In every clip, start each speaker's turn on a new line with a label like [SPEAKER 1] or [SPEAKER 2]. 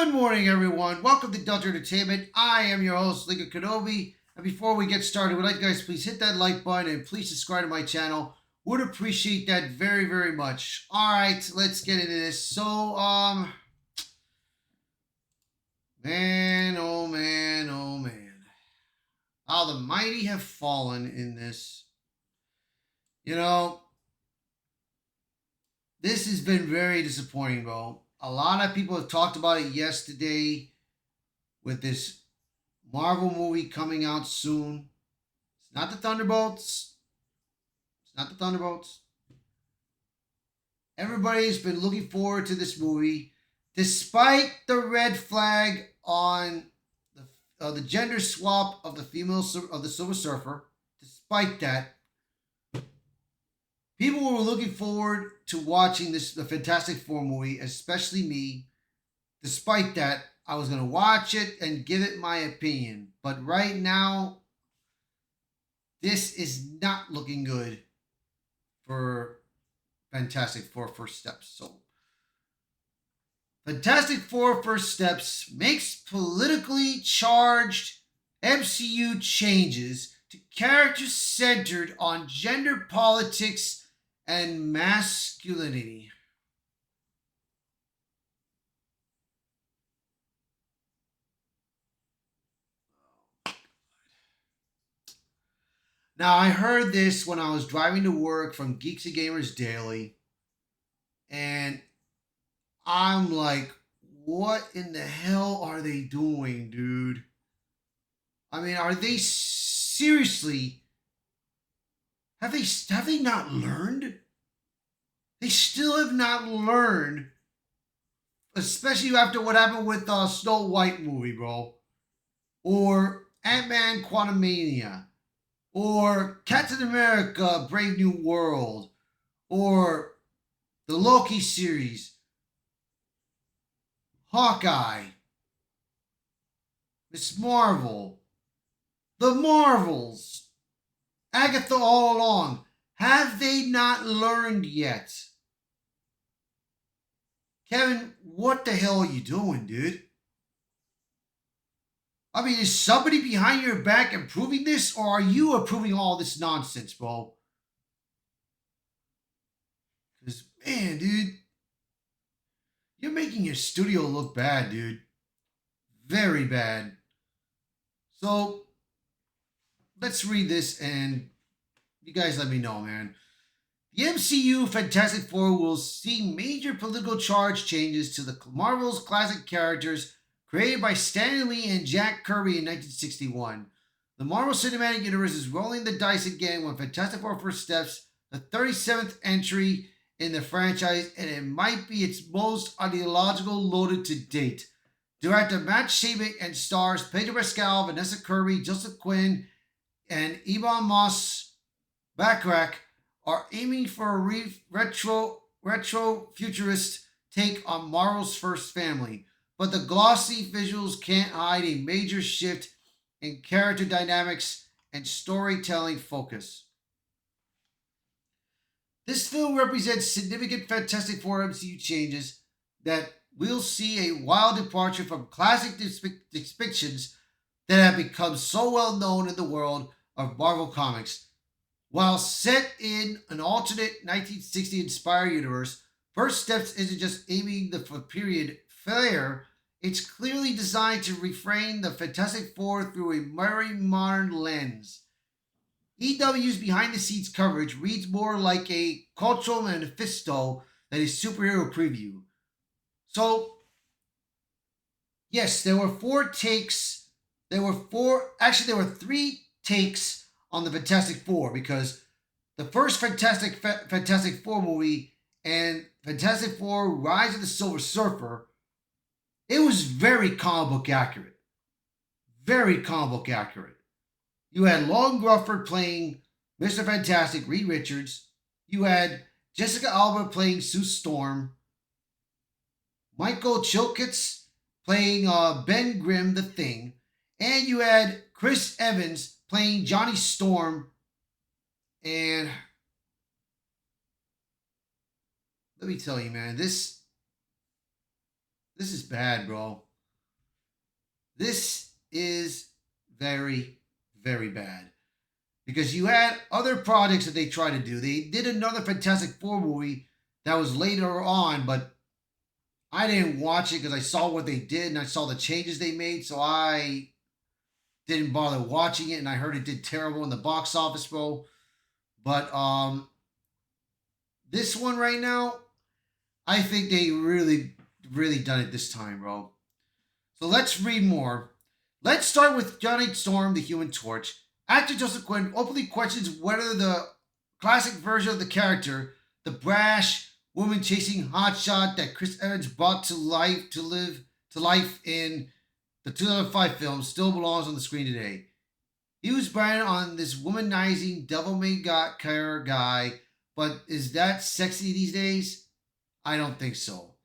[SPEAKER 1] Good morning, everyone. Welcome to Delta Entertainment. I am your host, Lincoln Kenobi. And before we get started, would like you guys please hit that like button and please subscribe to my channel. Would appreciate that very, very much. All right, let's get into this. Man, oh man, oh man. How the mighty have fallen in this. You know, this has been very disappointing, bro. A lot of people have talked about it yesterday with this Marvel movie coming out soon. It's not the Thunderbolts. It's not the Thunderbolts. Everybody's been looking forward to this movie, despite the red flag on the gender swap of the female of the Silver Surfer. Despite that, people were looking forward to watching the Fantastic Four movie, especially me. Despite that, I was gonna watch it and give it my opinion. But right now, this is not looking good for Fantastic Four First Steps. So, Fantastic Four First Steps makes politically charged MCU changes to characters centered on gender politics and masculinity. Now, I heard this when I was driving to work from Geeks and Gamers Daily, and I'm like, what in the hell are they doing, dude? I mean, are they seriously? Have they not learned? They still have not learned, especially after what happened with Snow White movie, bro, or Ant-Man Quantumania, or Captain America Brave New World, or the Loki series, Hawkeye, Miss Marvel, the Marvels, Agatha all along. Have they not learned yet? Kevin, what the hell are you doing, dude? I mean, is somebody behind your back approving this, or are you approving all this nonsense, bro? Because, man, dude, you're making your studio look bad, dude. Very bad. So, let's read this and you guys let me know, man. The MCU Fantastic Four will see major political charge changes to the Marvel's classic characters created by Stan Lee and Jack Kirby in 1961. The Marvel Cinematic Universe is rolling the dice again when Fantastic Four First Steps, the 37th entry in the franchise, and it might be its most ideological loaded to date. Director Matt Shebik and stars Pedro Pascal, Vanessa Kirby, Joseph Quinn, and Ebon Moss-Bachrach are aiming for a retro futurist take on Marvel's first family, but the glossy visuals can't hide a major shift in character dynamics and storytelling focus. This film represents significant Fantastic Four MCU changes that we'll see a wild departure from classic depictions that have become so well known in the world of Marvel Comics. While set in an alternate 1960 inspired universe, First Steps isn't just aiming the period flair, it's clearly designed to reframe the Fantastic Four through a very modern lens. EW's behind the scenes coverage reads more like a cultural manifesto than a superhero preview. So, yes, there were four takes. There were three takes on the Fantastic Four because the first Fantastic Four movie and Fantastic Four Rise of the Silver Surfer, it was very comic book accurate. Very comic book accurate. You had Long Grufford playing Mr. Fantastic, Reed Richards. You had Jessica Alba playing Sue Storm. Michael Chilkotz playing Ben Grimm, the Thing. And you had Chris Evans playing Johnny Storm. And let me tell you, man, this is bad, bro. This is very, very bad. Because you had other projects that they tried to do. They did another Fantastic Four movie that was later on, but I didn't watch it because I saw what they did and I saw the changes they made, so I didn't bother watching it. And I heard it did terrible in the box office, bro. But this one right now, I think they really, really done it this time, bro. So let's read more. Let's start with Johnny Storm, the Human Torch. Actor Joseph Quinn openly questions whether the classic version of the character, the brash woman chasing hotshot that Chris Evans brought to life in the 2005 film, still belongs on the screen today. He was branded on this womanizing, devil may got care guy, but is that sexy these days? I don't think so.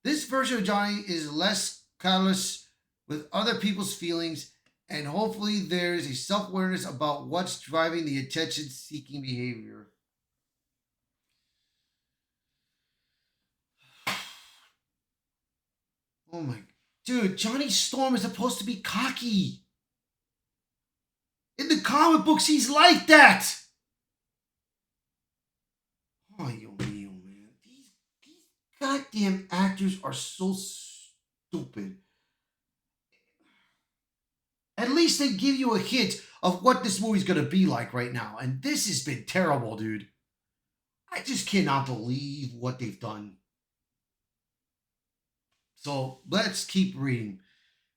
[SPEAKER 1] This version of Johnny is less callous with other people's feelings, and hopefully there's a self awareness about what's driving the attention seeking behavior. Oh my. Dude, Johnny Storm is supposed to be cocky. In the comic books, he's like that. Oh, yo, man. These goddamn actors are so stupid. At least they give you a hint of what this movie's gonna be like right now. And this has been terrible, dude. I just cannot believe what they've done. So let's keep reading.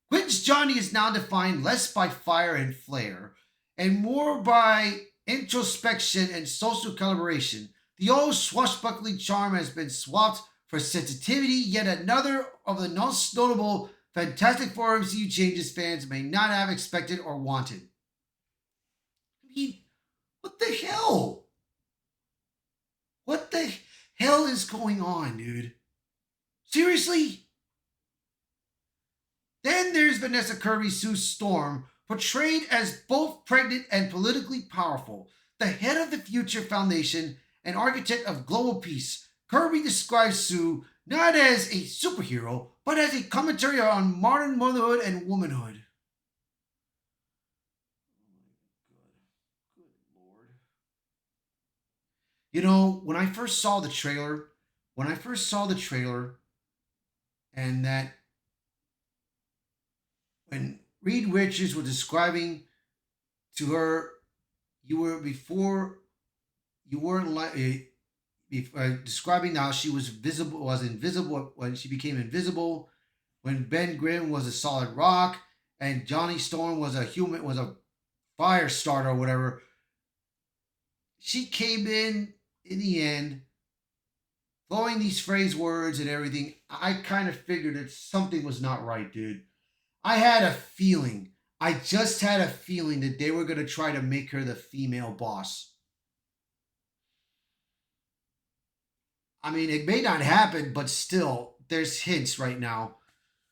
[SPEAKER 1] Quentin's Johnny is now defined less by fire and flare and more by introspection and social calibration. The old swashbuckling charm has been swapped for sensitivity, yet another of the most notable Fantastic Four MCU changes fans may not have expected or wanted. I mean, what the hell? What the hell is going on, dude? Seriously? Then there's Vanessa Kirby's Sue Storm, portrayed as both pregnant and politically powerful, the head of the Future Foundation and architect of global peace. Kirby describes Sue not as a superhero, but as a commentary on modern motherhood and womanhood. Good Lord. You know, when I first saw the trailer, and that when Reed Richards was describing to her, you were before you weren't like describing how she was invisible when she became invisible, when Ben Grimm was a solid rock, and Johnny Storm was a fire starter or whatever. She came in the end, throwing these phrase words and everything. I kind of figured that something was not right, dude. I had a feeling. I just had a feeling that they were going to try to make her the female boss. I mean, it may not happen, but still, there's hints right now.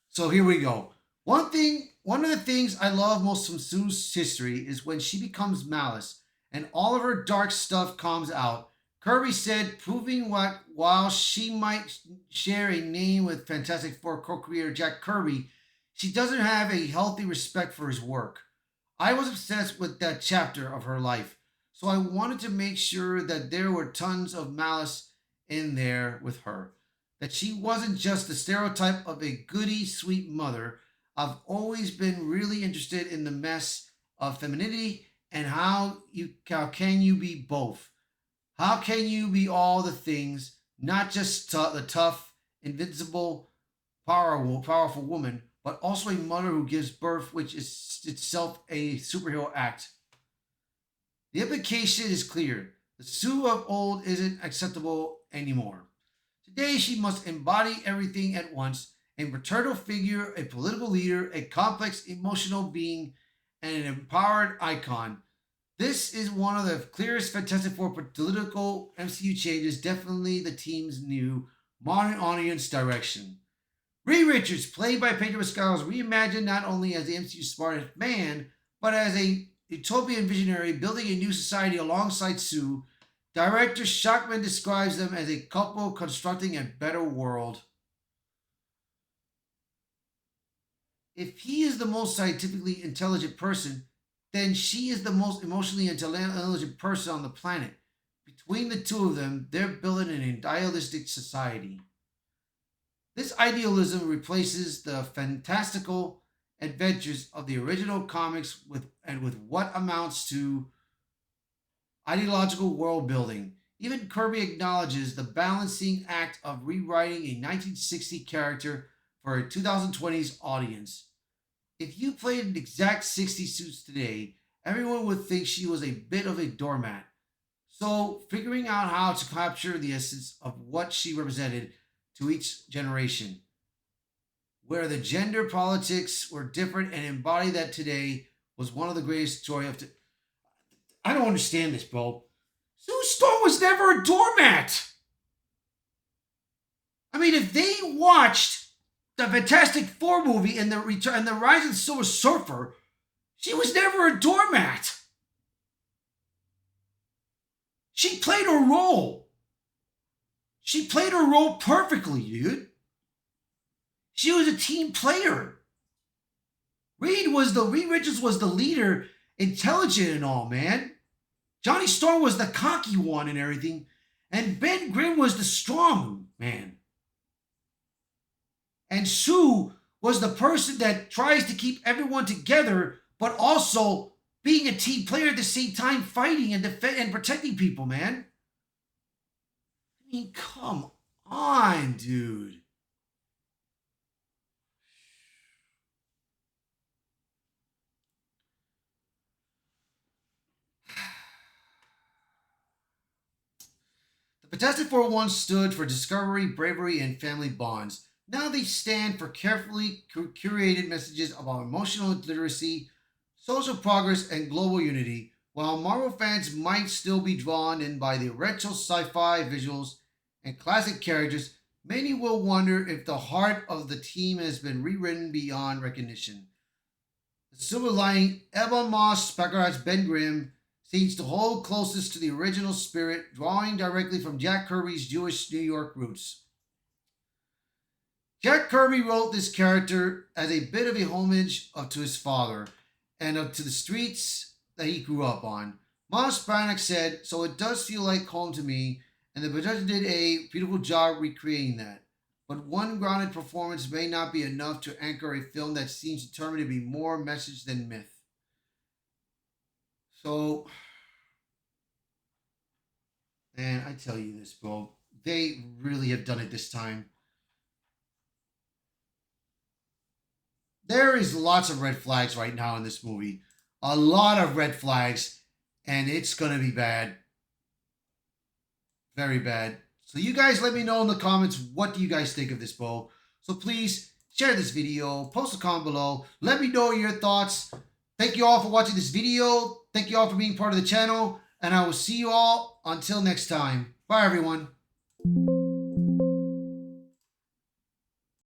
[SPEAKER 1] So here we go. One of the things I love most from Sue's history is when she becomes Malice and all of her dark stuff comes out. Kirby said, proving what while she might share a name with Fantastic Four co-creator Jack Kirby, she doesn't have a healthy respect for his work. I was obsessed with that chapter of her life, so I wanted to make sure that there were tons of malice in there with her. That she wasn't just the stereotype of a goody, sweet mother. I've always been really interested in the mess of femininity and how can you be both? How can you be all the things, not just the tough, invincible, powerful woman, but also a mother who gives birth, which is itself a superhero act? The implication is clear. The Sue of old isn't acceptable anymore. Today, she must embody everything at once: a maternal figure, a political leader, a complex emotional being, and an empowered icon. This is one of the clearest Fantastic Four political MCU changes, definitely the team's new modern audience direction. Reed Richards, played by Pedro Pascal, is reimagined not only as the MCU's smartest man, but as a utopian visionary building a new society alongside Sue. Director Shackman describes them as a couple constructing a better world. If he is the most scientifically intelligent person, then she is the most emotionally intelligent person on the planet. Between the two of them, they're building an idealistic society. This idealism replaces the fantastical adventures of the original comics with what amounts to ideological world building. Even Kirby acknowledges the balancing act of rewriting a 1960 character for a 2020s audience. If you played an exact 60s suits today, everyone would think she was a bit of a doormat. So, figuring out how to capture the essence of what she represented to each generation, where the gender politics were different and embody that today was one of the greatest joy of. I don't understand this, bro. Sue Storm was never a doormat. I mean, if they watched the Fantastic Four movie and the Return and the Rise of the Silver Surfer, she was never a doormat. She played her role. She played her role perfectly, dude. She was a team player. Reed Richards was the leader, intelligent and all, man. Johnny Storm was the cocky one and everything, and Ben Grimm was the strong man. And Sue was the person that tries to keep everyone together, but also being a team player at the same time, fighting and and protecting people, man. I mean, come on, dude. The Fantastic Four once stood for discovery, bravery, and family bonds. Now they stand for carefully curated messages about emotional literacy, social progress, and global unity. While Marvel fans might still be drawn in by the retro sci fi visuals and classic characters, many will wonder if the heart of the team has been rewritten beyond recognition. The silver lining, Ebon Moss-Baccarat's Ben Grimm seems to hold closest to the original spirit, drawing directly from Jack Kirby's Jewish New York roots. Jack Kirby wrote this character as a bit of a homage to his father and to the streets that he grew up on. Moss Brannock said, "So it does feel like home to me, and the production did a beautiful job recreating that. But one grounded performance may not be enough to anchor a film that seems determined to be more message than myth." So, man, I tell you this, bro. They really have done it this time. There is lots of red flags right now in this movie. A lot of red flags, and it's going to be bad. Very bad. So you guys let me know in the comments, what do you guys think of this, bro? So please share this video, post a comment below. Let me know your thoughts. Thank you all for watching this video. Thank you all for being part of the channel. And I will see you all until next time. Bye, everyone.